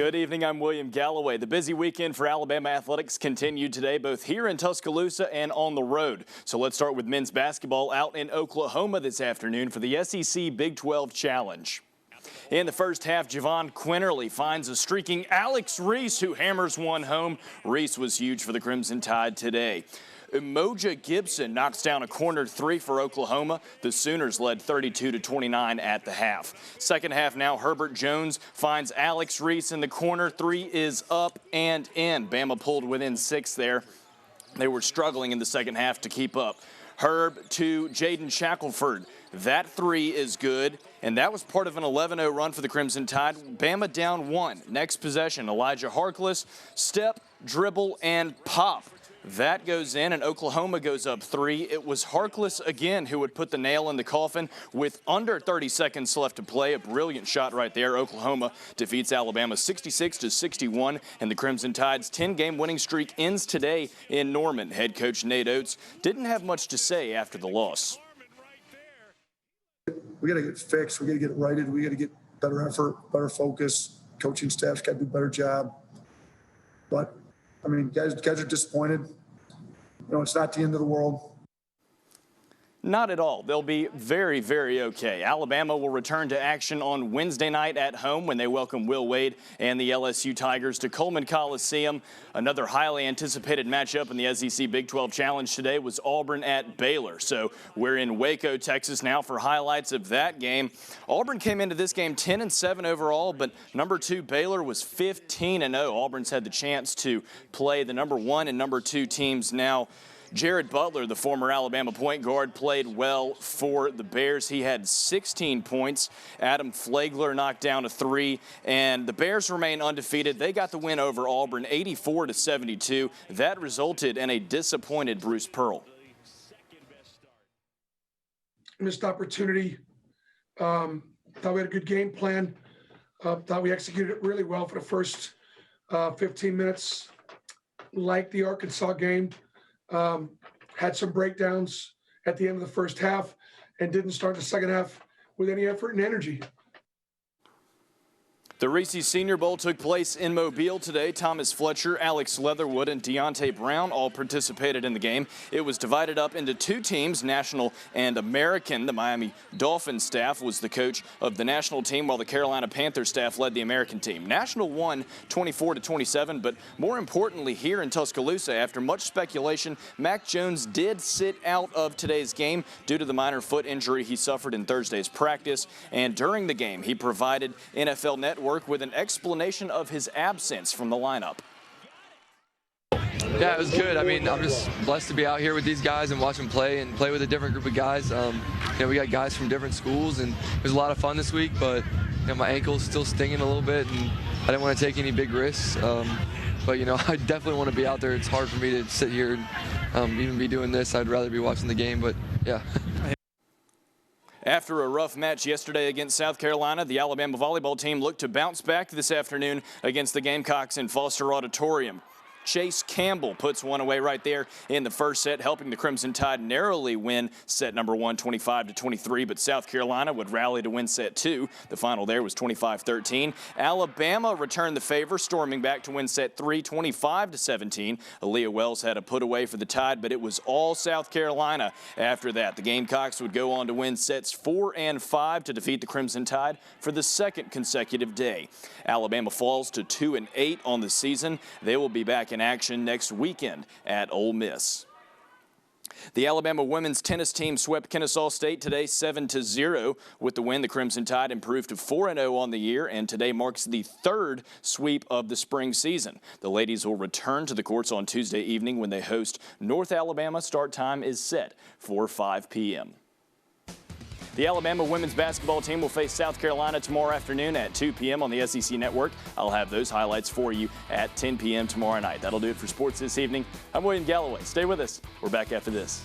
Good evening, I'm William Galloway. The busy weekend for Alabama athletics continued today, both here in Tuscaloosa and on the road. So let's start with men's basketball out in Oklahoma this afternoon for the SEC Big 12 Challenge. In the first half, Javon Quinterly finds a streaking Alex Reese, who hammers one home. Reese was huge for the Crimson Tide today. Umoja Gibson knocks down a corner three for Oklahoma. The Sooners led 32-29 at the half. Second half now, Herbert Jones finds Alex Reese in the corner. Three is up and in. Bama pulled within 6 there. They were struggling in the second half to keep up. Herb to Jaden Shackelford. That three is good, and that was part of an 11-0 run for the Crimson Tide. Bama down 1. Next possession, Elijah Harkless, step, dribble, and pop. That goes in, and Oklahoma goes up 3. It was Harkless again who would put the nail in the coffin with under 30 seconds left to play. A brilliant shot right there. Oklahoma defeats Alabama 66-61, and the Crimson Tide's 10-game winning streak ends today in Norman. Head coach Nate Oates didn't have much to say after the loss. We got to get fixed. We got to get it righted. We got to get better effort, better focus. Coaching staff's got to do a better job. But I mean, guys are disappointed. You know, it's not the end of the world. Not at all. They'll be very, very okay. Alabama will return to action on Wednesday night at home when they welcome Will Wade and the LSU Tigers to Coleman Coliseum. Another highly anticipated matchup in the SEC Big 12 Challenge today was Auburn at Baylor. So we're in Waco, Texas now for highlights of that game. Auburn came into this game 10-7 overall, but number 2 Baylor was 15-0. Auburn's had the chance to play the number 1 and number 2 teams now. Jared Butler, the former Alabama point guard, played well for the Bears. He had 16 points. Adam Flagler knocked down a 3, and the Bears remain undefeated. They got the win over Auburn 84-72. That resulted in a disappointed Bruce Pearl. Missed opportunity. Thought we had a good game plan. Thought we executed it really well for the first 15 minutes. Like the Arkansas game. Had some breakdowns at the end of the first half and didn't start the second half with any effort and energy. The Reese's Senior Bowl took place in Mobile today. Thomas Fletcher, Alex Leatherwood, and Deontay Brown all participated in the game. It was divided up into 2 teams, National and American. The Miami Dolphins staff was the coach of the national team, while the Carolina Panthers staff led the American team. National won 24-27, but more importantly here in Tuscaloosa, after much speculation, Mac Jones did sit out of today's game due to the minor foot injury he suffered in Thursday's practice. And during the game, he provided NFL Network with an explanation of his absence from the lineup. Yeah, it was good. I mean, I'm just blessed to be out here with these guys and watch them play and play with a different group of guys. You know, we got guys from different schools, and it was a lot of fun this week, but you know, my ankle's still stinging a little bit, and I didn't want to take any big risks. But, you know, I definitely want to be out there. It's hard for me to sit here and even be doing this. I'd rather be watching the game, but yeah. After a rough match yesterday against South Carolina, the Alabama volleyball team looked to bounce back this afternoon against the Gamecocks in Foster Auditorium. Chase Campbell puts one away right there in the first set, helping the Crimson Tide narrowly win set number 1, 25-23, but South Carolina would rally to win set 2. The final there was 25-13. Alabama returned the favor, storming back to win set 3, 25-17. Aaliyah Wells had a put away for the Tide, but it was all South Carolina after that. The Gamecocks would go on to win sets 4 and 5 to defeat the Crimson Tide for the 2nd consecutive day. Alabama falls to 2-8 on the season. They will be back in action next weekend at Ole Miss. The Alabama women's tennis team swept Kennesaw State today 7-0. With the win, the Crimson Tide improved to 4-0 on the year, and today marks the 3rd sweep of the spring season. The ladies will return to the courts on Tuesday evening when they host North Alabama. Start time is set for 5 p.m. The Alabama women's basketball team will face South Carolina tomorrow afternoon at 2 p.m. on the SEC Network. I'll have those highlights for you at 10 p.m. tomorrow night. That'll do it for sports this evening. I'm William Galloway. Stay with us. We're back after this.